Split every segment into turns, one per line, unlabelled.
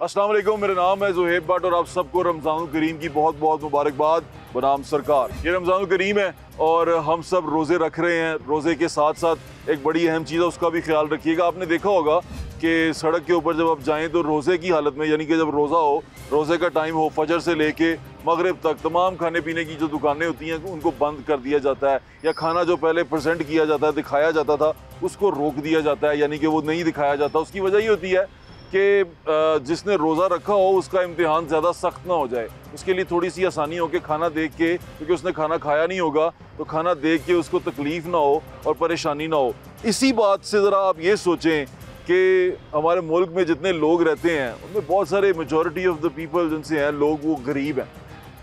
अस्सलाम वालेकुम, मेरा नाम है ज़ुहैब भट्ट और आप सबको रमज़ानुल करीम की बहुत बहुत मुबारकबाद बनाम सरकार। ये रमज़ानुल करीम है और हम सब रोज़े रख रहे हैं। रोज़े के साथ साथ एक बड़ी अहम चीज़ है, उसका भी ख्याल रखिएगा। आपने देखा होगा कि सड़क के ऊपर जब आप जाएँ तो रोज़े की हालत में, यानी कि जब रोज़ा हो, रोज़े का टाइम हो, फजर से लेके मगरिब तक तमाम खाने पीने की जो दुकानें होती हैं उनको बंद कर दिया जाता है, या खाना जो पहले प्रेजेंट किया जाता है, दिखाया जाता था, उसको रोक दिया जाता है, यानी कि वो नहीं दिखाया जाता। उसकी वजह ये होती है कि जिसने रोज़ा रखा हो उसका इम्तिहान ज़्यादा सख्त ना हो जाए, उसके लिए थोड़ी सी आसानी हो कि खाना देख के, क्योंकि उसने खाना खाया नहीं होगा, तो खाना देख के उसको तकलीफ़ ना हो और परेशानी ना हो। इसी बात से ज़रा आप ये सोचें कि हमारे मुल्क में जितने लोग रहते हैं उनमें बहुत सारे मेजॉरिटी ऑफ द पीपल जिनसे हैं लोग, वो गरीब हैं।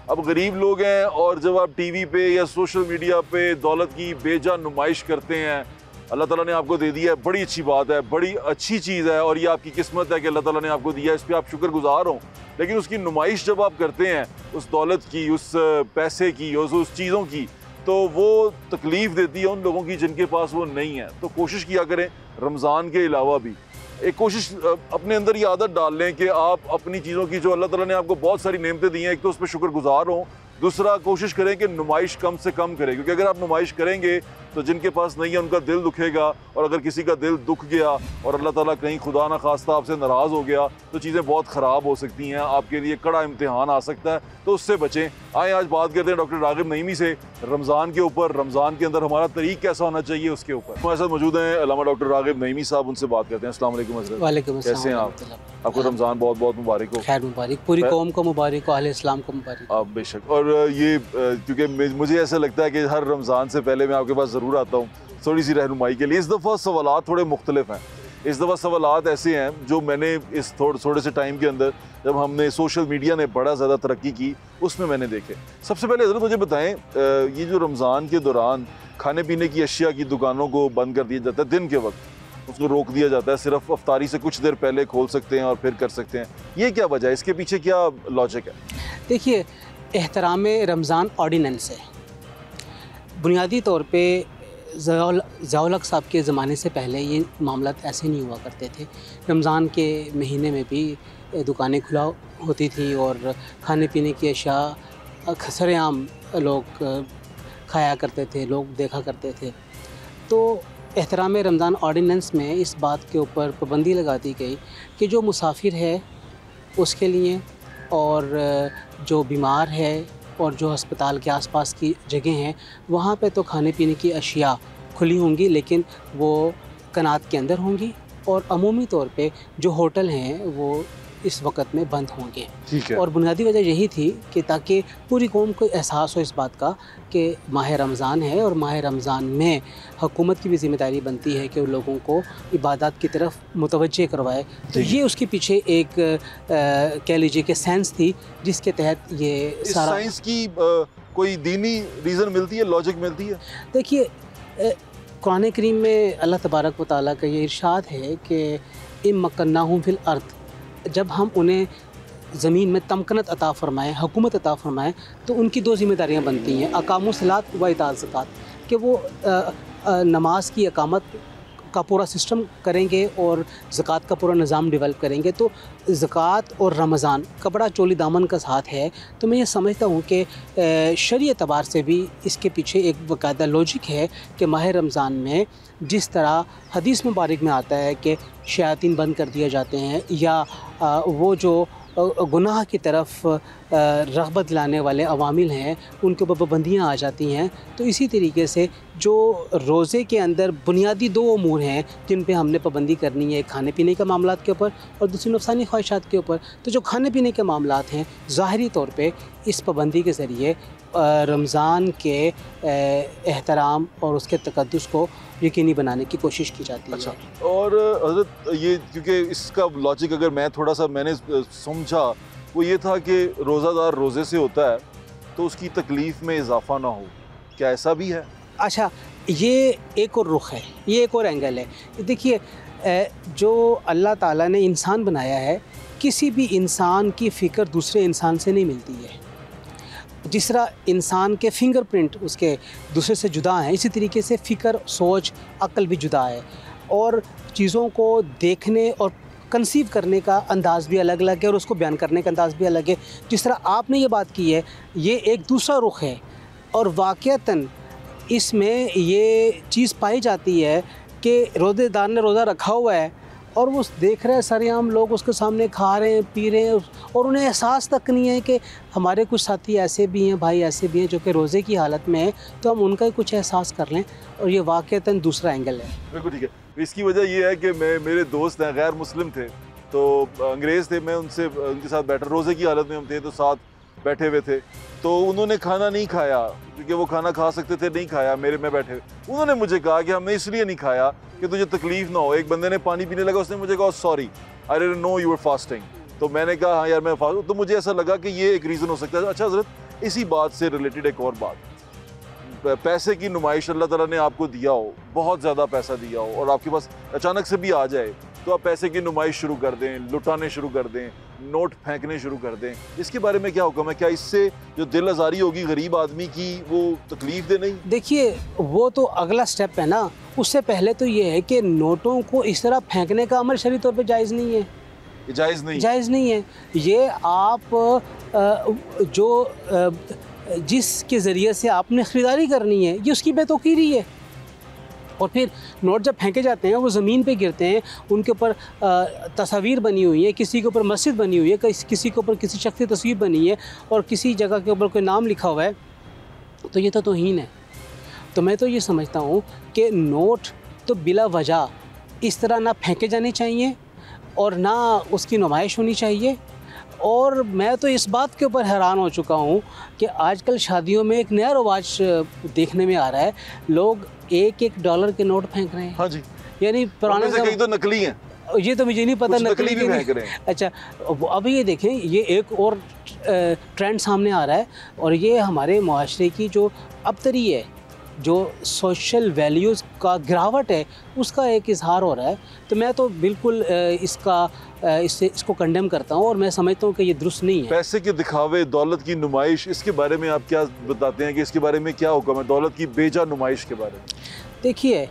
अब गरीब लोग हैं और जब आप टीवी पे या सोशल मीडिया पे दौलत की बेजा नुमाइश करते हैं, अल्लाह ताला ने आपको दे दिया है, बड़ी अच्छी बात है, बड़ी अच्छी चीज़ है और ये आपकी किस्मत है कि अल्लाह ताला ने आपको दिया है, इस पर आप शुक्रगुजार हो। लेकिन उसकी नुमाइश जब आप करते हैं उस दौलत की, उस पैसे की, उस चीज़ों की, तो वो तकलीफ़ देती है उन लोगों की जिनके पास वो नहीं है। तो कोशिश किया करें रमज़ान के अलावा भी एक कोशिश अपने अंदर ये आदत डाल लें कि आप अपनी चीज़ों की, जो अल्लाह ताला ने आपको बहुत सारी नेमतें दी हैं, एक तो उस पर शुक्रगुजार हों, दूसरा कोशिश करें कि नुमाइश कम से कम करें, क्योंकि अगर आप नुमाइश करेंगे तो जिनके पास नहीं है उनका दिल दुखेगा, और अगर किसी का दिल दुख गया और अल्लाह ताला कहीं खुदा ना खास्ता आपसे नाराज़ हो गया तो चीज़ें बहुत ख़राब हो सकती हैं, आपके लिए कड़ा इम्तिहान आ सकता है, तो उससे बचें। आए आज बात करते हैं डॉक्टर रागिब नईमी से रमज़ान के ऊपर, रमज़ान के अंदर हमारा तरीक़ कैसा होना चाहिए उसके ऊपर। हमारे साथ मौजूद हैं अल्लामा डॉक्टर रागिब नईमी साहब, उनसे बात करते हैं। अस्सलाम वालेकुम हज़रत।
वालेकुम अस्सलाम।
कैसे हैं आप? आपको रमज़ान बहुत बहुत मुबारक हो।
खैर मुबारक, पूरी कौम को मुबारक हो, अहले इस्लाम को मुबारक।
आप बेशक। और ये क्योंकि मुझे ऐसा लगता है कि हर रमज़ान से पहले मैं आपके पास ज़रूर आता हूँ थोड़ी सी रहनुमाई के लिए। इस दफ़ा सवालात थोड़े मुख्तलिफ हैं। इस दफ़ा सवालात ऐसे हैं जो मैंने इस थोड़े से टाइम के अंदर, जब हमने सोशल मीडिया ने बड़ा ज़्यादा तरक्की की, उसमें मैंने देखे। सबसे पहले हज़रत मुझे बताएं, ये जो रमज़ान के दौरान खाने पीने की अशिया की दुकानों को बंद कर दिया जाता है दिन के वक्त, उसको रोक दिया जाता है, सिर्फ अफ्तारी से कुछ देर पहले खोल सकते हैं और फिर कर सकते हैं, ये क्या वजह है? इसके पीछे क्या लॉजिक है?
देखिए, एहतराम रमज़ान ऑर्डिनेंस है। बुनियादी तौर पे ज़ियाउल हक़ साहब के ज़माने से पहले ये मामला ऐसे नहीं हुआ करते थे। रमज़ान के महीने में भी दुकानें खुला होती थी और खाने पीने की अशिया सरेआम लोग खाया करते थे, लोग देखा करते थे। तो एहतराम रमज़ान ऑर्डिनेंस में इस बात के ऊपर पाबंदी लगा दी गई कि जो मुसाफिर है उसके लिए, और जो बीमार है और जो अस्पताल के आसपास की जगह हैं वहाँ पे तो खाने पीने की अशिया खुली होंगी, लेकिन वो कनात के अंदर होंगी, और अमूमी तौर पे जो होटल हैं वो इस वक्त में बंद होंगे।
ठीक है।
और बुनियादी वजह यही थी कि ताकि पूरी कौम को एहसास हो इस बात का कि माह रमज़ान है, और माह रमज़ान में हुकूमत की भी ज़िम्मेदारी बनती है कि उन लोगों को इबादत की तरफ मुतवज्जे करवाए। तो ये उसके पीछे एक कह लीजिए कि साइंस थी, जिसके तहत ये सारा।
साइंस की कोई दीनी रीज़न मिलती है, लॉजिक मिलती है?
देखिए, कुरान करीम में अल्लाह तबारक व तआला का ये इरशाद है कि इम मक्कन्नाहुम फिल अर्द, जब हम उन्हें ज़मीन में तमकनत अता फ़रमाएँ, हुकूमत अता फ़रमाएँ, तो उनकी दो ज़िम्मेदारियाँ बनती हैं, अकामुस सलात व इताअत ज़कात, कि वो नमाज की अकामत का पूरा सिस्टम करेंगे और ज़कात का पूरा निज़ाम डेवलप करेंगे। तो ज़कात और रमज़ान का बड़ा चोली दामन का साथ है। तो मैं ये समझता हूँ कि शरई एतबार से भी इसके पीछे एक बाकायदा लॉजिक है कि माह रमज़ान में जिस तरह हदीस मुबारक में आता है कि शयातीन बंद कर दिए जाते हैं, या वो जो गुनाह की तरफ रग़बत दिलाने वाले अवामिल हैं उनके ऊपर पाबंदियाँ आ जाती हैं। तो इसी तरीके से जो रोज़े के अंदर बुनियादी दो अमूर हैं जिन पे हमने पाबंदी करनी है, खाने पीने के मामलात के ऊपर और दूसरी नफ़सानी ख्वाहिशात के ऊपर। तो जो खाने पीने के मामलात हैं, ज़ाहिरी तौर पे इस पाबंदी के ज़रिए रमज़ान के एहतराम और उसके तक़द्दुस को यकीनी बनाने की कोशिश की जाती है।
अच्छा, और हज़रत ये क्योंकि इसका लॉजिक अगर मैं थोड़ा सा मैंने समझा, वो ये था कि रोज़ादार रोज़े से होता है तो उसकी तकलीफ़ में इजाफ़ा ना हो, क्या ऐसा भी है?
अच्छा, ये एक और रुख है, ये एक और एंगल है। देखिए, जो अल्लाह ताला ने इंसान बनाया है, किसी भी इंसान की फ़िक्र दूसरे इंसान से नहीं मिलती है। जिस तरह इंसान के फिंगरप्रिंट उसके दूसरे से जुदा हैं, इसी तरीके से फ़िक्र, सोच, अक्ल भी जुदा है, और चीज़ों को देखने और कंसीव करने का अंदाज़ भी अलग अलग है और उसको बयान करने का अंदाज़ भी अलग है। जिस तरह आपने ये बात की है, ये एक दूसरा रुख है और वाक़यतन इसमें ये चीज़ पाई जाती है कि रोज़ेदार ने रोज़ा रखा हुआ है और वो देख रहे हैं सरेआम लोग उसके सामने खा रहे हैं, पी रहे हैं और उन्हें एहसास तक नहीं है कि हमारे कुछ साथी ऐसे भी हैं, भाई ऐसे भी हैं जो कि रोज़े की हालत में हैं, तो हम उनका ही कुछ एहसास कर लें। और ये वाक़ईतन दूसरा एंगल है।
बिल्कुल ठीक है। इसकी वजह ये है कि मेरे दोस्त हैं, गैर मुस्लिम थे, तो अंग्रेज़ थे, मैं उनके साथ बैठा, रोज़े की हालत में हम थे तो साथ बैठे हुए थे, तो उन्होंने खाना नहीं खाया क्योंकि वो खाना खा सकते थे, नहीं खाया मेरे में बैठे। उन्होंने मुझे कहा कि हमने इसलिए नहीं खाया कि तुझे तकलीफ़ ना हो। एक बंदे ने पानी पीने लगा, उसने मुझे कहा sorry I didn't know you were fasting. तो मैंने कहा हाँ यार मैं फास्ट, तो मुझे ऐसा लगा कि ये एक रीज़न हो सकता है। अच्छा हज़रत, इसी बात से रिलेटेड एक और बात, पैसे की नुमाइश अल्लाह ताला ने आपको दिया हो, बहुत ज़्यादा पैसा दिया हो और आपके पास अचानक से भी आ जाए, तो आप पैसे की नुमाइश शुरू कर दें, लुटाने शुरू कर दें, नोट फेंकने शुरू कर दें, इसके बारे में क्या हुक्म है? क्या इससे जो दिल आज़ारी होगी गरीब आदमी की वो तकलीफ़ दे नहीं?
देखिए, वो तो अगला स्टेप है ना। उससे पहले तो ये है कि नोटों को इस तरह फेंकने का अमल शरई तौर पे जायज़ नहीं है।
जायज़ नहीं,
जायज़ नहीं है। ये आप जिसके ज़रिए से आपने ख़रीदारी करनी है, ये उसकी बेतौकीरी है। और फिर नोट जब फेंके जाते हैं वो ज़मीन पे गिरते हैं, उनके ऊपर तस्वीर बनी हुई है, किसी के ऊपर मस्जिद बनी हुई है, किसी के ऊपर किसी शख्स की तस्वीर बनी है और किसी जगह के ऊपर कोई नाम लिखा हुआ है, तो ये तो तौहीन है। तो मैं तो ये समझता हूँ कि नोट तो बिला वजह इस तरह ना फेंके जाने चाहिए और ना उसकी नुमाइश होनी चाहिए। और मैं तो इस बात के ऊपर हैरान हो चुका हूँ कि आजकल शादियों में एक नया रवाज देखने में आ रहा है, लोग $1 के नोट फेंक रहे हैं।
हाँ जी,
यानी पुराने
से कई तो नकली हैं,
ये तो मुझे नहीं पता
नकली भी फेंक रहे हैं।
अच्छा, अब ये देखें, ये एक और ट्रेंड सामने आ रहा है और ये हमारे माशरे की जो अबतरी है, जो सोशल वैल्यूज़ का गिरावट है, उसका एक इजहार हो रहा है। तो मैं तो बिल्कुल इसको कंडेम करता हूँ और मैं समझता हूँ कि ये दुरुस्त नहीं है।
पैसे के दिखावे, दौलत की नुमाइश, इसके बारे में आप क्या बताते हैं कि इसके बारे में क्या हुक्म है, दौलत की बेजा नुमाइश के बारे में?
देखिए,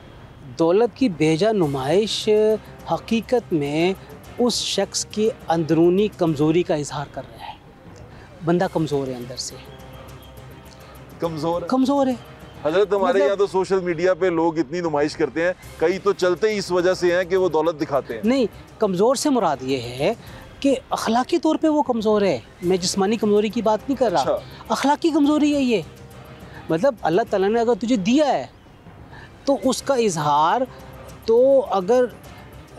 दौलत की बेजा नुमाइश हकीकत में उस शख्स की अंदरूनी कमज़ोरी का इजहार कर रहा है। बंदा कमज़ोर है, अंदर से कमज़ोर है।
हजरत, हमारे यहाँ तो सोशल मीडिया पे लोग इतनी नुमाइश करते हैं, कई तो चलते ही इस वजह से हैं कि वो दौलत दिखाते हैं।
नहीं, कमज़ोर से मुराद ये है कि अखलाकी तौर पे वो कमज़ोर है। मैं जिस्मानी कमज़ोरी की बात नहीं कर रहा।
अच्छा।
अखलाकी कमज़ोरी है ये। मतलब अल्लाह ताला ने अगर तुझे दिया है तो उसका इजहार, तो अगर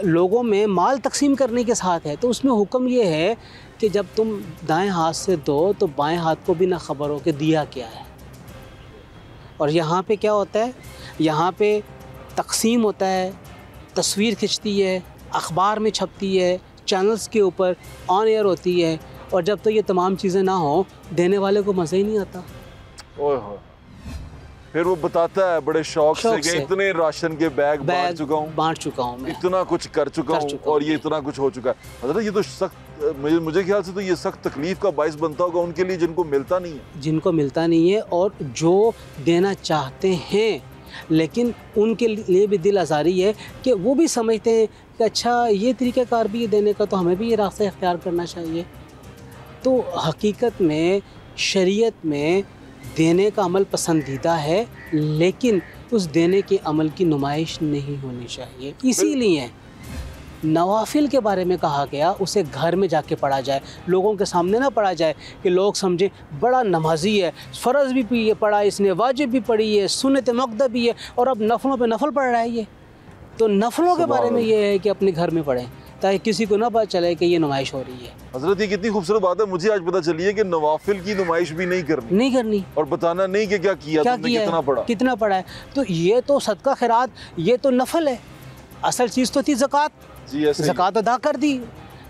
लोगों में माल तकसीम करने के साथ है तो उसमें हुक्म ये है कि जब तुम दाएं हाथ से दो तो बाएं हाथ को भी ना खबर हो कि दिया क्या है। और यहाँ पे क्या होता है, यहाँ पे तकसीम होता है, तस्वीर खिंचती है, अखबार में छपती है, चैनल्स के ऊपर ऑन एयर होती है, और जब तक तो ये तमाम चीज़ें ना हो, देने वाले को मज़ा ही नहीं आता।
ओह, फिर वो बताता है बड़े शौक से कि इतने राशन के बैग बांट चुका हूँ मैं, इतना कुछ कर चुका हूँ और ये इतना कुछ हो चुका है। मतलब ये तो सख्त, मुझे ख्याल से तो ये सख्त तकलीफ का बाइस बनता होगा उनके लिए जिनको मिलता नहीं है।
जिनको मिलता नहीं है और जो देना चाहते हैं, लेकिन उनके लिए भी दिल आज़ारी है कि वो भी समझते हैं कि अच्छा ये तरीक़ाकार भी है देने का, तो हमें भी ये रास्ता इख्तियार करना चाहिए। तो हकीकत में शरीयत में देने का अमल पसंदीदा है, लेकिन उस देने के अमल की नुमाइश नहीं होनी चाहिए। इसीलिए नवाफिल के बारे में कहा गया उसे घर में जाके पढ़ा जाए, लोगों के सामने ना पढ़ा जाए कि लोग समझें बड़ा नमाजी है, फ़र्ज़ भी पढ़ा इसने, वाजिब भी पढ़ी है, सुन्नत मुअक्कदा भी है, और अब नफलों पे नफल पढ़ रहा है ये। तो नफलों के बारे में ये है कि अपने घर में पढ़ें ताकि किसी को ना पता चले कि ये नुमाइश हो रही है।
हज़रत, ये कितनी खूबसूरत बात है, मुझे आज पता चली है कि नवाफिल की नुमाइश भी नहीं करनी और बताना नहीं कि क्या किया तुमने, कितना पढ़ा
है। तो ये तो सदका खैरात, ये तो नफल है। असल चीज़ तो थी ज़कात, ज़कात अदा कर दी,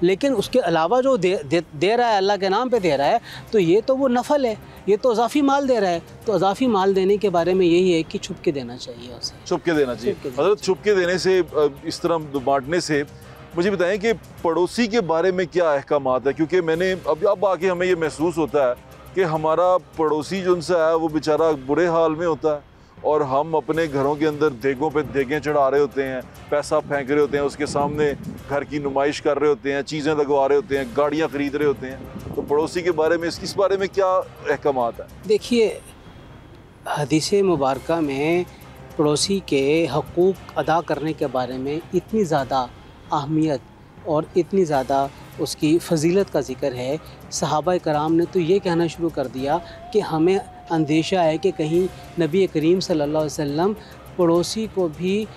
लेकिन उसके अलावा जो दे रहा है अल्लाह के नाम पे दे रहा है, तो ये तो वो नफल है, ये तो अज़ाफ़ी माल दे रहा है। तो अज़ाफ़ी माल देने के बारे में यही है कि छुप के देना चाहिए उसे,
छुप के देना चाहिए। हज़रत, छुप के देने से, इस तरह बांटने से, मुझे बताएं कि पड़ोसी के बारे में क्या अहकामात है, क्योंकि मैंने अब आके हमें ये महसूस होता है कि हमारा पड़ोसी जो उनसे है वो बेचारा बुरे हाल में होता है और हम अपने घरों के अंदर देगों पे देगें चढ़ा रहे होते हैं, पैसा फेंक रहे होते हैं, उसके सामने घर की नुमाइश कर रहे होते हैं, चीज़ें लगवा रहे होते हैं, गाड़ियाँ खरीद रहे होते हैं, तो पड़ोसी के बारे में इस बारे में क्या अहकामात है?
देखिए, हदीस मुबारक में पड़ोसी के हकूक़ अदा करने के बारे में इतनी ज़्यादा अहमियत और इतनी ज़्यादा उसकी फ़जीलत का ज़िक्र है, सहाबा कराम ने तो ये कहना शुरू कर दिया कि हमें अंदेशा है कि कहीं नबी करीम सल्लल्लाहु अलैहि वसल्लम पड़ोसी को भी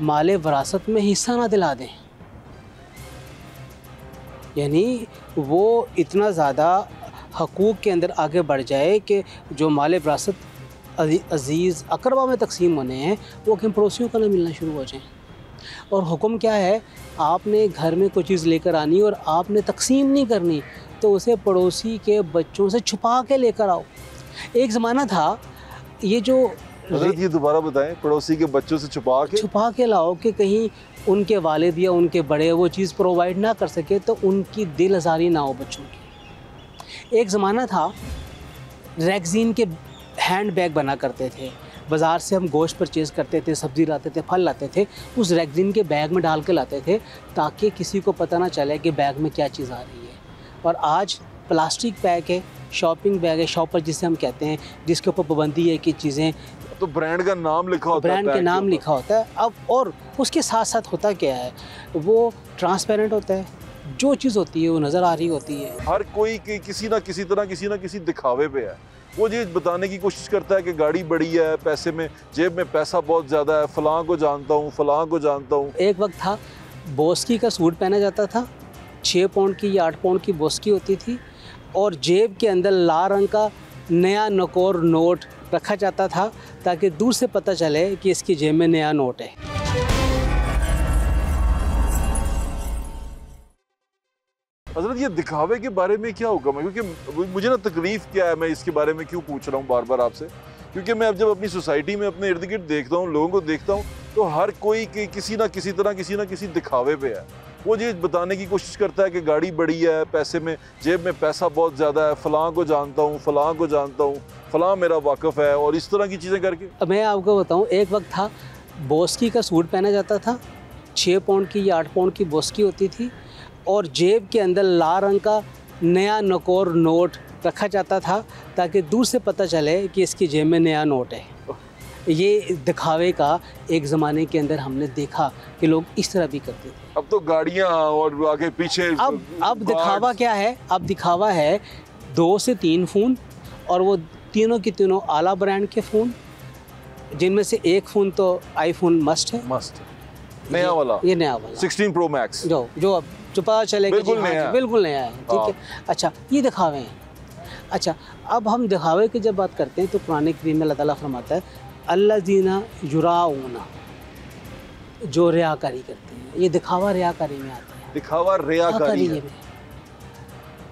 माले वरासत में हिस्सा ना दिला दें। यानी वो इतना ज़्यादा हकूक़ के अंदर आगे बढ़ जाए कि जो माले वरासत अज़ीज़ अकरबा में तकसीम होने हैं वो कहीं पड़ोसियों का ना मिलना शुरू हो जाए। और हुक्म क्या है, आपने घर में कोई चीज़ लेकर आनी और आपने तकसीम नहीं करनी तो उसे पड़ोसी के बच्चों से छुपा के लेकर आओ। एक ज़माना था ये जो
ये दोबारा बताएं, पड़ोसी के बच्चों से छुपा के
लाओ कि कहीं उनके वालिद या उनके बड़े वो चीज़ प्रोवाइड ना कर सके तो उनकी दिल आज़ारी ना हो बच्चों की। एक ज़माना था रैगज़ीन के हैंड बैग बना करते थे, बाज़ार से हम गोश्त परचेज़ करते थे, सब्ज़ी लाते थे, फल लाते थे, उस रैगज़ीन के बैग में डाल के लाते थे ताकि किसी को पता ना चले कि बैग में क्या चीज़ आ रही है। और आज प्लास्टिक बैग है, शॉपिंग बैग है, शॉपर जिसे हम कहते हैं, जिसके ऊपर पाबंदी है कि चीज़ें
तो ब्रांड का नाम लिखा होता है,
ब्रांड के नाम लिखा होता है। अब और उसके साथ साथ होता क्या है, वो ट्रांसपेरेंट होता है, जो चीज़ होती है वो नज़र आ रही होती है।
हर कोई किसी ना किसी तरह किसी ना किसी दिखावे पे है, वो ये बताने की कोशिश करता है कि गाड़ी बड़ी है, पैसे में जेब में पैसा बहुत ज़्यादा है, फ़लाँ को जानता हूँ, फ़लाँ को जानता हूँ।
एक वक्त था बोस्की का सूट पहना जाता था, 6 पाउंड की या 8 पाउंड की बोस्की होती थी और जेब के अंदर लाल रंग का नया नकोर नोट रखा जाता था ताकि दूर से पता चले कि इसकी जेब में नया नोट है।
हज़रत, ये दिखावे के बारे में क्या हुक्म है? क्योंकि मुझे ना तकलीफ़ क्या है, मैं इसके बारे में क्यों पूछ रहा हूँ बार बार आपसे, क्योंकि मैं अब जब अपनी सोसाइटी में अपने इर्द गिर्द देखता हूँ, लोगों को देखता हूँ, तो हर कोई किसी ना किसी तरह किसी ना किसी दिखावे पे है। वो ये बताने की कोशिश करता है कि गाड़ी बड़ी है, पैसे में जेब में पैसा बहुत ज़्यादा है, फ़लाँ को जानता हूँ, फ़लाँ को जानता हूँ, फ़लाँ मेरा वाक़फ़ है, और इस तरह की चीज़ें करके।
मैं आपको बताऊँ, एक वक्त था बोस्की का सूट पहना जाता था, 6 पाउंड की या 8 पाउंड की बोस्की होती थी और जेब के अंदर लाल रंग का नया नकोर नोट रखा जाता था ताकि दूर से पता चले कि इसकी जेब में नया नोट है। ये दिखावे का एक ज़माने के अंदर हमने देखा कि लोग इस तरह भी करते थे।
अब तो गाड़ियाँ और आगे पीछे
अब दिखावा क्या है, अब दिखावा है 2 से 3 फ़ोन और वो तीनों की तीनों आला ब्रांड के फ़ोन, जिनमें से एक फ़ोन तो आईफोन मस्ट है,
नया वाला,
ये नया वाला
16 प्रो मैक्स
जो अब पता चलेगा
बिल्कुल
नया है। ठीक है, अच्छा ये दिखावे हैं। अच्छा, अब हम दिखावे की जब बात करते हैं तो कुरान करीम में अल्लाह ताला फरमाता है अल्लज़ीना युराऊना, जो रियाकारी करते हैं। ये दिखावा रियाकारी में आता है,
दिखावा रियाकारी है।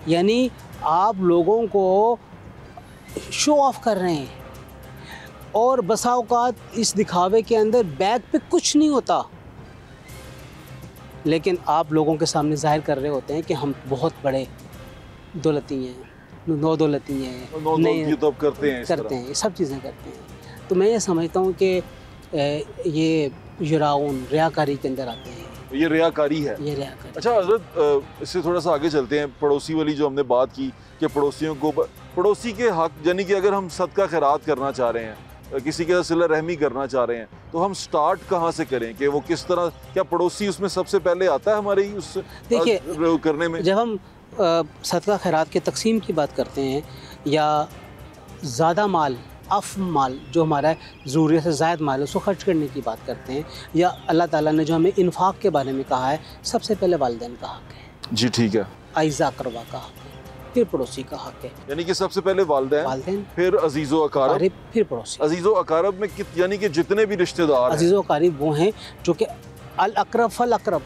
यानी आप लोगों को शो ऑफ कर रहे हैं और बसा औकात इस दिखावे के अंदर बैग पे कुछ नहीं होता, लेकिन आप लोगों के सामने जाहिर कर रहे होते हैं कि हम बहुत बड़े दौलती हैं, नौ दौलती हैं,
नहीं तो करते हैं
ये सब चीज़ें करते हैं। तो मैं ये समझता हूँ कि ये युराउन रियाकारी के अंदर आते हैं,
ये रियाकारी है,
ये रियाकारी।
अच्छा हज़रत, इससे थोड़ा सा आगे चलते हैं। पड़ोसी वाली जो हमने बात की कि पड़ोसियों को, पड़ोसी के हक, यानी कि अगर हम सदका खैरात करना चाह रहे हैं, किसी के साथ सिला रहमी करना चाह रहे हैं, तो हम स्टार्ट कहाँ से करें कि वो किस तरह, क्या पड़ोसी उसमें सबसे पहले आता है हमारे उस
देखिए
करने में?
जब हम सदका खैरात के तकसीम की बात करते हैं या ज़्यादा माल, माल जो हमारा ज़रूरत से ज़ायद माल है उसको खर्च करने की बात करते हैं, या अल्लाह ताला ने जो हमें इन्फाक के बारे में कहा है, सबसे पहले वालिदैन का हक है।
जी ठीक है।
आइज़ा करवा का हक है, फिर पड़ोसी का हक है।
यानी कि सबसे पहले वालिदैन, फिर अजीज़ो अकारब,
फिर पड़ोसी।
अजीज़ो अकारब में यानी कि जितने भी रिश्तेदार,
अजीज़ो अकारीब वो हैं जो कि अल अकरब फल अकरब,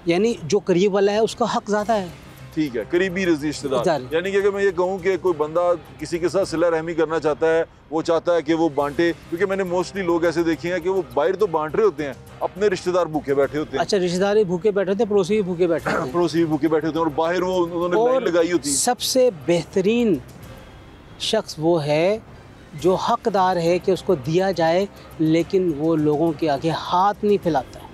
यानी जो करीब वाला है उसका हक ज़्यादा है।
ठीक है, करीबी रिश्तेदार। यानी कि अगर मैं ये कहूँ कि कोई बंदा किसी के साथ सिला रहमी करना चाहता है, वो चाहता है कि वो बांटे, क्योंकि मैंने मोस्टली लोग ऐसे देखे हैं कि वो बाहर तो बांट रहे होते हैं, अपने रिश्तेदार भूखे बैठे होते हैं।
अच्छा, रिश्तेदार भी भूखे बैठे होते हैं, पड़ोसी भी भूखे बैठे होते हैं,
पड़ोसी भी भूखे बैठे होते हैं और बाहर वो उन्होंने लाइन लगाई होती है।
सबसे बेहतरीन शख्स वो है जो हकदार है कि उसको दिया जाए, लेकिन वो लोगों के आगे हाथ नहीं फैलाता है,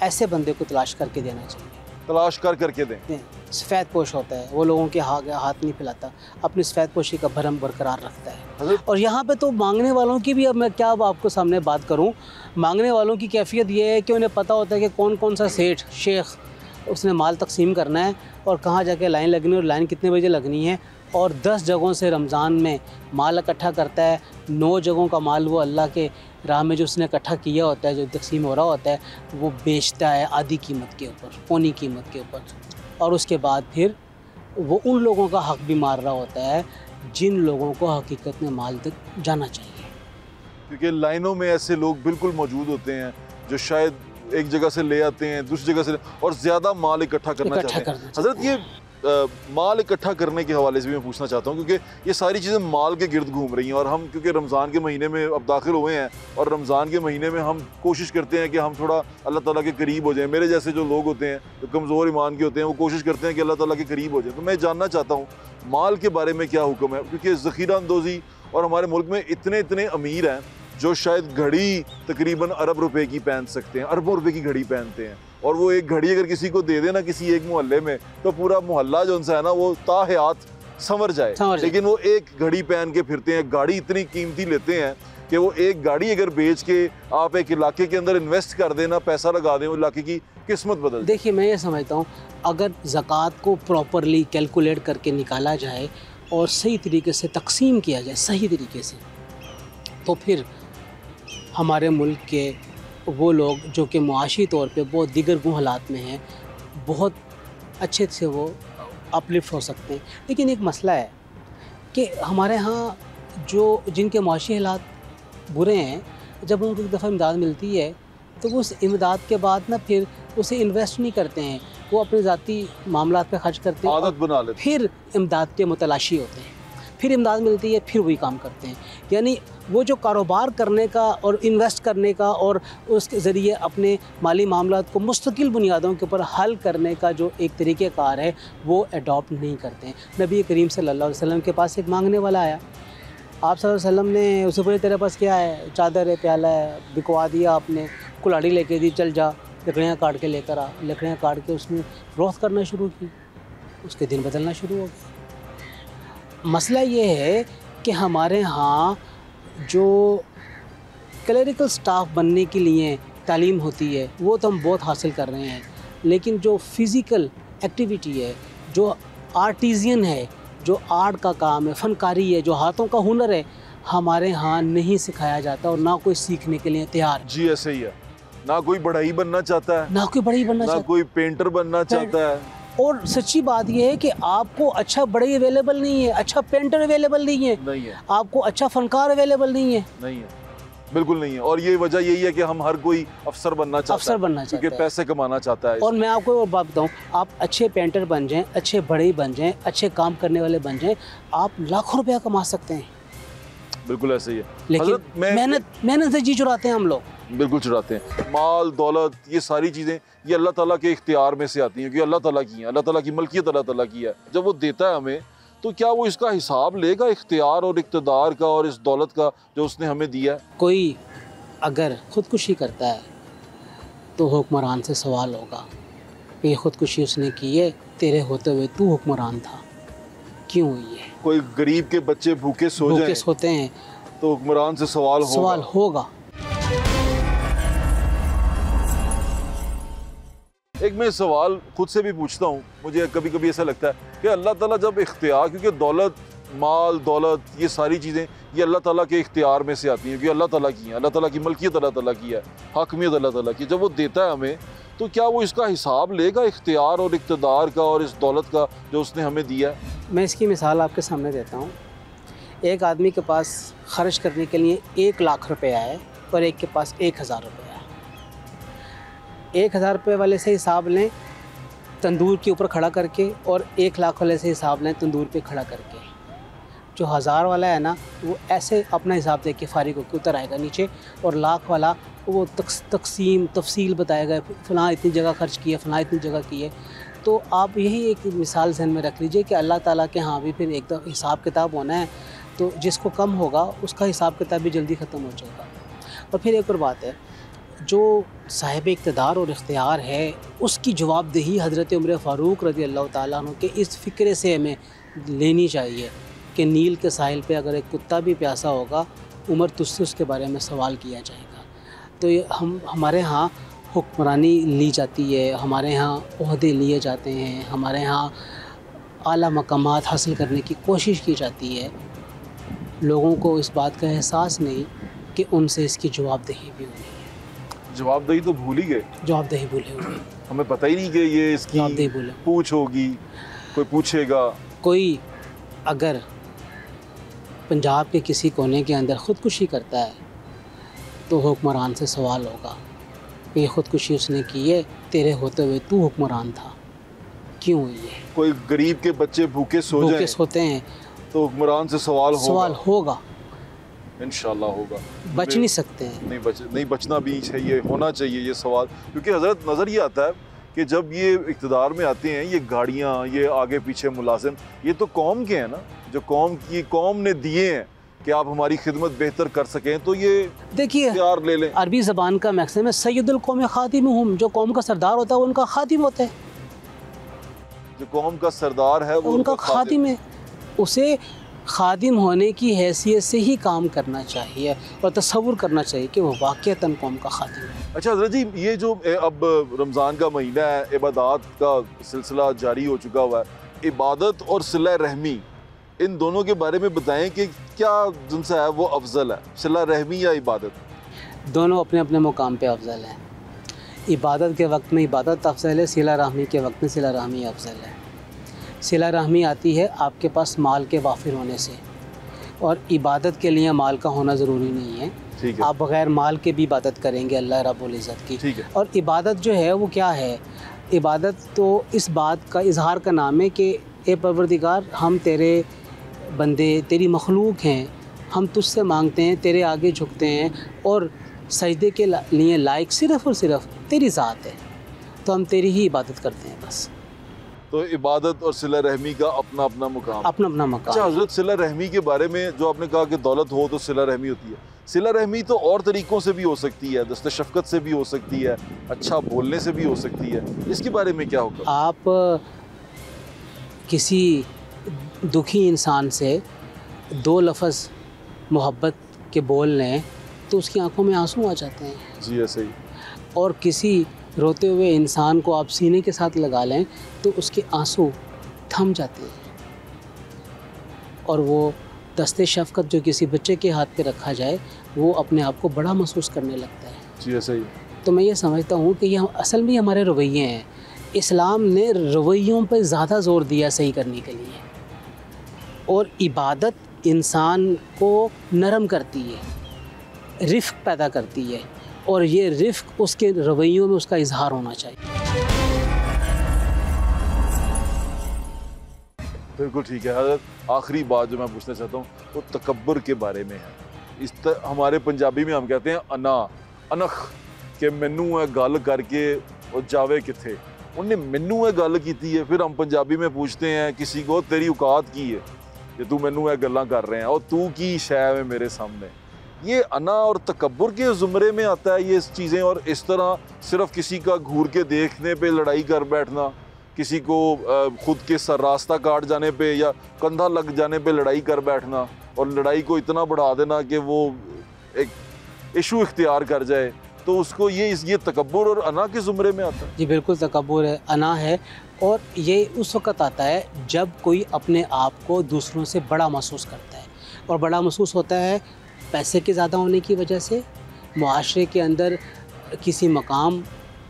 ऐसे बंदे को तलाश करके देना चाहिए।
तलाश करके दें।
सफ़ेद पोश होता है, वो लोगों के हाथ नहीं फैलाता, अपनी सफ़ेद पोशी का भरम बरकरार रखता है। और यहाँ पे तो मांगने वालों की भी, अब मैं क्या अब आपको सामने बात करूँ, मांगने वालों की कैफियत ये है कि उन्हें पता होता है कि कौन कौन सा सेठ शेख उसने माल तकसीम करना है और कहाँ जाके लाइन लगनी है और लाइन कितने बजे लगनी है। और 10 जगहों से रमज़ान में माल इकट्ठा करता है, 9 जगहों का माल वो अल्लाह के राह में जो उसने इकट्ठा किया होता है, जो तकसीम हो रहा होता है, वो बेचता है आधी कीमत के ऊपर, पौनी कीमत के ऊपर। और उसके बाद फिर वो उन लोगों का हक भी मार रहा होता है जिन लोगों को हकीकत में माल तक जाना चाहिए।
क्योंकि लाइनों में ऐसे लोग बिल्कुल मौजूद होते हैं जो शायद एक जगह से ले आते हैं, दूसरी जगह से और ज़्यादा माल इकट्ठा करना चाहते हैं। हज़रत ये माल इकट्ठा करने के हवाले से भी मैं पूछना चाहता हूँ, क्योंकि ये सारी चीज़ें माल के गिर्द घूम रही हैं और हम क्योंकि रमज़ान के महीने में अब दाखिल हुए हैं और रमज़ान के महीने में हम कोशिश करते हैं कि हम थोड़ा अल्लाह ताला के करीब हो जाएं। मेरे जैसे जो लोग होते हैं, जो कमज़ोर ईमान के होते हैं, वो कोशिश करते हैं कि अल्लाह ताला के करीब हो जाए। तो मैं जानना चाहता हूँ माल के बारे में क्या हुक्म है, क्योंकि ज़ख़ीरा अंदोज़ी और हमारे मुल्क में इतने अमीर हैं जो शायद घड़ी तकरीबन अरब रुपए की पहन सकते हैं, अरबों रुपए की घड़ी पहनते हैं, और वो एक घड़ी अगर किसी को दे देना किसी एक मोहल्ले में तो पूरा मोहल्ला जो उनसे है ना वो ताहयात संवर जाए। लेकिन वो एक घड़ी पहन के फिरते हैं, गाड़ी इतनी कीमती लेते हैं कि वो एक गाड़ी अगर बेच के आप एक इलाके के अंदर इन्वेस्ट कर देना, पैसा लगा दें, वो इलाके की किस्मत बदल।
देखिए, मैं ये समझता हूँ अगर ज़कात को प्रॉपरली कैलकुलेट करके निकाला जाए और सही तरीके से तकसीम किया जाए, सही तरीके से, तो फिर हमारे मुल्क के वो लोग जो कि मुआशी तौर पे बहुत दिगरगुं हालात में हैं, बहुत अच्छे से वो अपलिफ्ट हो सकते हैं। लेकिन एक मसला है कि हमारे यहाँ जो जिनके मुआशी हालात बुरे हैं, जब उनको एक दफ़ा इमदाद मिलती है तो वो उस इमदाद के बाद ना फिर उसे इन्वेस्ट नहीं करते हैं, वो अपने ज़ाती मामलात पे खर्च करते हैं,
आदत बना लेते हैं,
फिर इमदाद के मुतलाशी होते हैं, फिर इमदाद मिलती है फिर वही काम करते हैं। यानी वो जो कारोबार करने का और इन्वेस्ट करने का और उसके ज़रिए अपने माली मामलात को मुस्तकिल बुनियादों के ऊपर हल करने का जो एक तरीक़ेकार है वो अडॉप्ट नहीं करते हैं। नबी करीम सल्लल्लाहु अलैहि वसल्लम के पास एक मांगने वाला आया, आप सल्लल्लाहु अलैहि वसल्लम ने उसे बोले तेरे पास क्या है, चादर है, प्याला है, बिकवा दिया आपने, कुल्हाड़ी लेके दी, चल जा लकड़ियाँ काट के लेकर आ। लकड़ियाँ काट के उसने रोज़ करना शुरू की, उसके दिन बदलना शुरू हो गया। मसला ये है कि हमारे यहाँ जो क्लरिकल स्टाफ बनने के लिए तालीम होती है वो तो हम बहुत हासिल कर रहे हैं, लेकिन जो फ़िज़िकल एक्टिविटी है, जो आर्टिज़ियन है, जो आर्ट का काम है, फ़नकारी है, जो हाथों का हुनर है, हमारे यहाँ नहीं सिखाया जाता और ना कोई सीखने के लिए तैयार।
जी ऐसे ही है, ना कोई बढ़ई बनना चाहता है,
ना कोई बढ़ई बनना चाहता है,
ना कोई पेंटर बनना चाहता है।
और सच्ची बात यह है कि आपको अच्छा बढ़ई अवेलेबल नहीं है, अच्छा पेंटर अवेलेबल नहीं है, आपको अच्छा फनकार अवेलेबल नहीं है,
बिल्कुल नहीं है। और ये वजह यही है कि हम हर कोई अफसर बनना चाहता है, क्योंकि पैसे कमाना चाहता है।
और मैं आपको और बात बताऊं, आप अच्छे पेंटर बन जाएं, अच्छे बढ़ई बन जाएं, अच्छे काम करने वाले बन जाएं, आप लाखों रुपया कमा सकते हैं।
बिल्कुल ऐसे ही है,
लेकिन मेहनत से जी चुराते हैं हम लोग,
बिल्कुल चुराते हैं। माल दौलत ये सारी चीज़ें ये अल्लाह ताला के इख्तियार में से आती हैं, क्योंकि अल्लाह ताला की हैं, अल्लाह ताला की मलकियत अल्लाह ताला की है। जब वो देता है हमें तो क्या वो इसका हिसाब लेगा इख्तियार और इक़्तिदार का और इस दौलत का जो उसने हमें दिया है?
कोई अगर ख़ुदकुशी करता है तो हुक्मरान से सवाल होगा कि ख़ुदकुशी उसने की है, तेरे होते हुए तू हुक्मरान था, क्यों हुई है?
कोई गरीब के बच्चे भूखे सोते हैं तो हुक्मरान से सवाल
होगा।
एक मैं सवाल खुद से भी पूछता हूँ, मुझे कभी कभी ऐसा लगता है कि अल्लाह ताला जब इख्तियार, क्योंकि दौलत माल दौलत ये सारी चीज़ें ये अल्लाह ताला के इख्तियार में से आती हैं, क्योंकि अल्लाह ताला की हैं, अल्लाह ताला की मलकियत अल्लाह ताला की है, हाकमियत अल्लाह ताला की। जब वो देता है हमें तो क्या वो इसका हिसाब लेगा इख्तियार और इक़्तिदार का और इस दौलत का जो उसने हमें दिया है?
मैं इसकी मिसाल आपके सामने देता हूँ। एक आदमी के पास ख़र्च करने के लिए 1 लाख रुपया है और एक के पास 1000 रुपया है। 1000 रुपये वाले से हिसाब लें तंदूर के ऊपर खड़ा करके, और 1 लाख वाले से हिसाब लें तंदूर पे खड़ा करके। जो 1000 वाला है ना वो ऐसे अपना हिसाब दे के फारिग होकर उतर आएगा नीचे, और लाख वाला वो तकसीम तफसील बताएगा, फ़लाँ इतनी जगह खर्च की है, फ़लाँ इतनी जगह की है। तो आप यही एक मिसाल ज़हन में रख लीजिए कि अल्लाह ताला के यहाँ भी फिर एक हिसाब किताब होना है। तो जिसको कम होगा उसका हिसाब किताब भी जल्दी ख़त्म हो जाएगा। और फिर एक और बात है, जो साहिब इक़्तिदार और इख्तियार है उसकी जवाबदेही हज़रत उमर फ़ारूक रज़ी अल्लाह ताला अन्हु के इस फ़िक्रे से हमें लेनी चाहिए कि नील के साहिल पे अगर एक कुत्ता भी प्यासा होगा, उमर तुझसे उसके बारे में सवाल किया जाएगा। तो ये हमारे यहाँ हुक्मरानी ली जाती है, हमारे यहाँ ओहदे लिए जाते हैं, हमारे यहाँ आला मकामात हासिल करने की कोशिश की जाती है। लोगों को इस बात का एहसास नहीं कि उनसे इसकी जवाबदेही भी हुई है।
जवाबदेही तो भूल ही गए,
जवाबदेही भूले हुए,
हमें पता ही नहीं कि ये इसकी
जवाबदेही भूले।
पूछ होगी, कोई पूछेगा।
कोई अगर पंजाब के किसी कोने के अंदर ख़ुदकुशी करता है तो हुक्मरान से सवाल होगा कि ये ख़ुदकुशी उसने की है, तेरे होते हुए तू हुक्मरान था, क्यों हुई है।
कोई गरीब के बच्चे भूखे
सोते हैं
तो हुक्मरान से सवाल
होगा।
इंशाल्लाह होगा।
बच नहीं सकते हैं।
नहीं बचना भी चाहिए, होना चाहिए ये सवाल, क्योंकि हज़रत नज़र ये आता है कि जब ये इक़्तिदार में आते हैं, ये गाड़ियाँ, ये आगे पीछे मुलाजिम, ये तो कौम के हैं ना, जो कौम ने दिए हैं कि आप हमारी खिदमत बेहतर कर सकें, तो ये
देखिए
इख्तियार ले लें।
अरबी ज़बान का मैक्सिम है सैयदुल कौम खादिमुहुम, जो कौम का सरदार होता है वो उनका खादिम होता है।
जो कौम का सरदार है वो
उनका खादिम है। उसे खादिम होने की हैसियत से ही काम करना चाहिए और तसव्वुर करना चाहिए कि वो वाक़ईतन कौम का खादिम है।
अच्छा हज़रत जी, ये जो अब रमज़ान का महीना है, इबादत का सिलसिला जारी हो चुका हुआ है, इबादत और सिला रहमी, इन दोनों के बारे में बताएं कि क्या जिनसा है वो अफजल है, सिला रहमी या इबादत?
दोनों अपने अपने मुकाम पे अफजल हैं। इबादत के वक्त में इबादत अफजल है, सिला रहमी के वक्त में सिला रहमी अफजल है। सिला रहमी आती है आपके पास माल के वाफिर होने से, और इबादत के लिए माल का होना ज़रूरी नहीं है। आप बग़ैर माल के भी इबादत करेंगे अल्लाह रब्बुल इज़्ज़त की। और इबादत जो है वो क्या है? इबादत तो इस बात का इजहार का नाम है कि ए परवरदिगार, हम तेरे बंदे, तेरी मखलूक हैं, हम तुझसे मांगते हैं, तेरे आगे झुकते हैं, और सजदे के लिए लायक सिर्फ़ और सिर्फ तेरी ज़ात है, तो हम तेरी ही इबादत करते हैं बस।
तो इबादत और सिला रहमी का अपना अपना मुकाम,
अपना अपना मकाम।
अच्छा हज़रत, सिला रहमी के बारे में जो आपने कहा कि दौलत हो तो सिला रहमी होती है, सिला रहमी तो और तरीक़ों से भी हो सकती है, दस्ते शफ़क़त से भी हो सकती है, अच्छा बोलने से भी हो सकती है, इसके बारे में क्या होगा?
आप किसी दुखी इंसान से 2 लफ्ज़ मोहब्बत के बोल लें तो उसकी आंखों में आंसू आ जाते हैं।
जी ऐसे ही।
और किसी रोते हुए इंसान को आप सीने के साथ लगा लें तो उसके आंसू थम जाते हैं, और वो दस्ते शफ़क़त जो किसी बच्चे के हाथ पे रखा जाए वो अपने आप को बड़ा महसूस करने लगता है।
जी ऐसे ही।
तो मैं ये समझता हूँ कि ये असल में हमारे रवैये हैं। इस्लाम ने रवैयों पर ज़्यादा ज़ोर दिया सही करने के लिए, और इबादत इंसान को नरम करती है, रिफ़्क़ पैदा करती है, और ये रिफ़्क़ उसके रवैयों में उसका इजहार होना चाहिए।
बिल्कुल ठीक है हज़रत। आखिरी बात जो मैं पूछना चाहता हूँ वो तकब्बुर के बारे में है। हमारे पंजाबी में हम कहते हैं अना अनख कि मैनू है गल करके और जावे किथे, उन्हें मैनू है गल की है। फिर हम पंजाबी में पूछते हैं किसी को तेरी औकात की है कि तू मैनू है गल्लां कर रहे हैं और तू की शय है मेरे सामने। ये अना और तकब्बुर के ज़ुमरे में आता है ये चीज़ें, और इस तरह सिर्फ किसी का घूर के देखने पे लड़ाई कर बैठना, किसी को ख़ुद के सर रास्ता काट जाने पे या कंधा लग जाने पे लड़ाई कर बैठना, और लड़ाई को इतना बढ़ा देना कि वो एक इशू इख्तियार कर जाए, तो उसको ये तकब्बुर और अना के ज़ुमरे में आता है।
जी बिल्कुल, तकब्बुर है, अना है, और ये उस वक़्त आता है जब कोई अपने आप को दूसरों से बड़ा महसूस करता है, और बड़ा महसूस होता है पैसे के ज़्यादा होने की वजह से, मुआशरे के अंदर किसी मकाम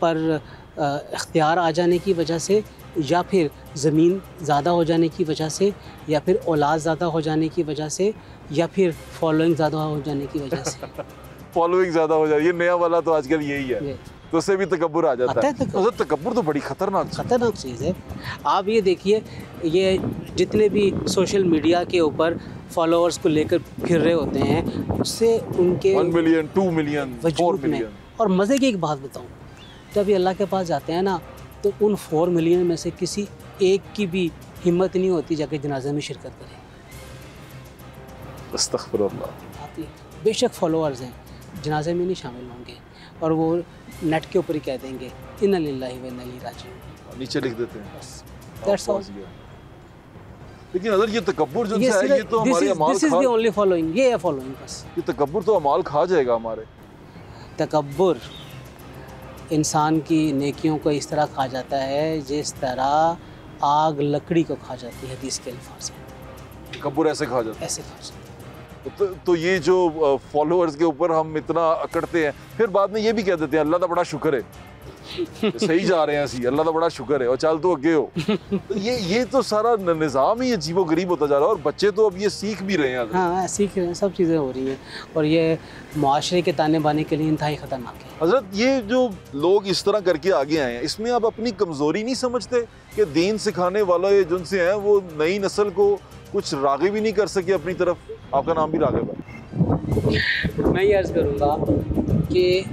पर इख्तियार आ जाने की वजह से, या फिर ज़मीन ज़्यादा हो जाने की वजह से, या फिर औलाद ज़्यादा हो जाने की वजह से, या फिर फॉलोइंग ज़्यादा हो जाने की वजह से।
फॉलोइंग ज़्यादा हो जाए, ये नया वाला तो आजकल यही है, तो उससे भी तकब्बुर आ जाता है। तो तकब्बुर तो बड़ी ख़तरनाक
चीज़ है। आप ये देखिए, ये जितने भी सोशल मीडिया के ऊपर फॉलोअर्स को लेकर फिर रहे होते हैं, उससे उनके
1 मिलियन 2 मिलियन 4 मिलियन।
और मज़े की एक बात बताऊं, जब ये अल्लाह के पास जाते हैं ना, तो उन 4 मिलियन में से किसी एक की भी हिम्मत नहीं होती जाके जनाजे में शिरकत करे।
अस्तगफिरुल्लाह।
आती है। बेशक फॉलोअर्स हैं, जनाजे में नहीं शामिल होंगे और वो नेट के ऊपर ही कह देंगे इन्ना लिल्लाहि व इन्ना इलैहि राजिऊन,
नीचे लिख देते हैं
बस दैट्स ऑल।
लेकिन अगर ये तकब्बुर जो है ये तो हमारे अमाल
this is the only following, ये है फॉलोइंग बस।
ये तकब्बुर तो अमाल खा जाएगा हमारे।
तकब्बुर इंसान की नेकियों को इस तरह खा जाता है जिस तरह आग लकड़ी को खा जाती है, हदीस के अल्फाज हैं।
तकब्बुर ऐसे खा जाता
ऐसे खा जाता
है। तो ये जो फॉलोअर्स के ऊपर हम इतना अकड़ते हैं, फिर बाद में ये भी कह देते हैं अल्लाह का बड़ा शुक्र है सही जा रहे हैं असी, अल्लाह का बड़ा शुक्र है और चल तो अगे हो। तो ये तो सारा निज़ाम ही अजीबो गरीब होता जा रहा है और बच्चे तो अब ये सीख भी रहे हैं।
हाँ, सीख रहे हैं, सब चीज़ें हो रही हैं और ये मुआशरे के ताने बाने के लिए इंतहाई ख़तरनाक है।
हज़रत, ये जो लोग इस तरह करके आगे आए हैं, इसमें आप अपनी कमज़ोरी नहीं समझते कि दीन सिखाने वाले जिनसे हैं वो नई नस्ल को कुछ राग़िब भी नहीं कर सके अपनी तरफ? आपका नाम भी राग़िब है।
मैं ये अर्ज़ करूँगा कि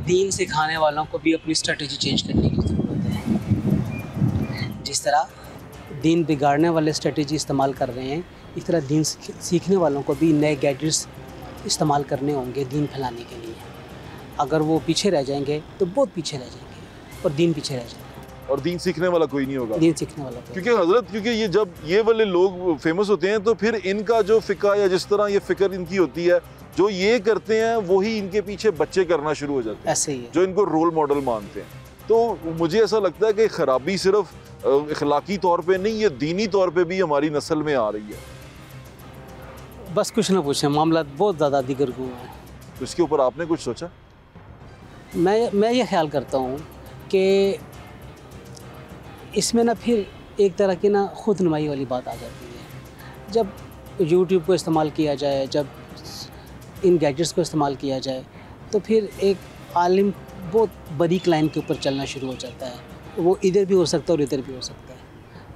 दीन सिखाने वालों को भी अपनी स्ट्रेटजी चेंज करने की ज़रूरत है। जिस तरह दीन बिगाड़ने वाले स्ट्रेटजी इस्तेमाल कर रहे हैं, इस तरह दीन सीखने वालों को भी नए गैजेट्स इस्तेमाल करने होंगे दीन फैलाने के लिए। अगर वो पीछे रह जाएंगे तो बहुत पीछे रह जाएंगे और दीन पीछे रह जाएगा
और दीन सीखने वाला कोई नहीं होगा।
दीन सीखने वाला कोई।
क्योंकि हज़रत, क्योंकि ये जब ये वाले लोग फेमस होते हैं तो फिर इनका जो फ़िक़ा या जिस तरह ये फ़िक्र इनकी होती है, जो ये करते हैं वही इनके पीछे बच्चे करना शुरू हो जाते हैं,
ऐसे ही है।
जो इनको रोल मॉडल मानते हैं। तो मुझे ऐसा लगता है कि ख़राबी सिर्फ इखलाकी तौर पे नहीं, ये दीनी तौर पे भी हमारी नस्ल में आ रही है।
बस कुछ ना पूछें, मामला बहुत ज़्यादा दिगरगू है।
तो इसके ऊपर आपने कुछ सोचा?
मैं ये ख्याल करता हूँ कि इसमें ना फिर एक तरह की ना खुद नुमाई वाली बात आ जाती है। जब यूट्यूब को इस्तेमाल किया जाए, जब इन गैजेट्स को इस्तेमाल किया जाए, तो फिर एक आलिम बहुत बारीक लाइन के ऊपर चलना शुरू हो जाता है। वो इधर भी हो सकता है और इधर भी हो सकता है,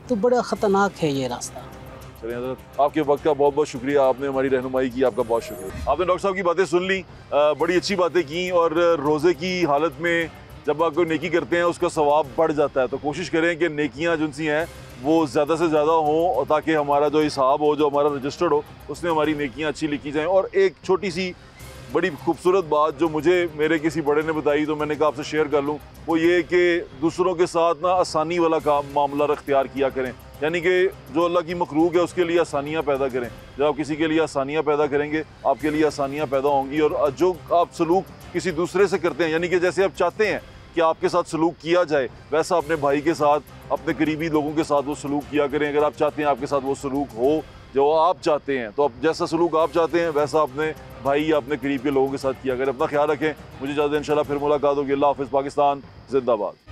तो बड़ा ख़तरनाक है ये रास्ता।
चलिए हज़रत, आपके वक्त का बहुत बहुत शुक्रिया, आपने हमारी रहनुमाई की, आपका बहुत शुक्रिया। आपने डॉक्टर साहब की बातें सुन ली, बड़ी अच्छी बातें की, और रोज़े की हालत में जब आप कोई नेकी करते हैं उसका सवाब बढ़ जाता है। तो कोशिश करें कि नेकियां जिनसी हैं वो ज़्यादा से ज़्यादा हों, और ताकि हमारा जो हिसाब हो, जो हमारा रजिस्टर्ड हो, उसमें हमारी नेकियां अच्छी लिखी जाएँ। और एक छोटी सी बड़ी खूबसूरत बात जो मुझे मेरे किसी बड़े ने बताई, तो मैंने कहा आपसे शेयर कर लूँ, वो ये कि दूसरों के साथ ना आसानी वाला काम मामला अख्तियार किया करें। यानी कि जो अल्लाह की मखलूक है उसके लिए आसानियाँ पैदा करें। जब आप किसी के लिए आसानियाँ पैदा करेंगे, आपके लिए आसानियाँ पैदा होंगी। और जो आप सलूक किसी दूसरे से करते हैं, यानी कि जैसे आप चाहते हैं कि आपके साथ सलूक किया जाए, वैसा अपने भाई के साथ, अपने करीबी लोगों के साथ वो सलूक किया करें। अगर आप चाहते हैं आपके साथ वो सलूक हो जो आप चाहते हैं, तो आप जैसा सलूक आप चाहते हैं वैसा अपने भाई या अपने करीब के लोगों के साथ किया करें। अपना ख्याल रखें। मुझे इजाज़त, इंशाल्लाह फिर मुलाकात होगी। अल्लाह हाफ़िज़। पाकिस्तान जिंदाबाद।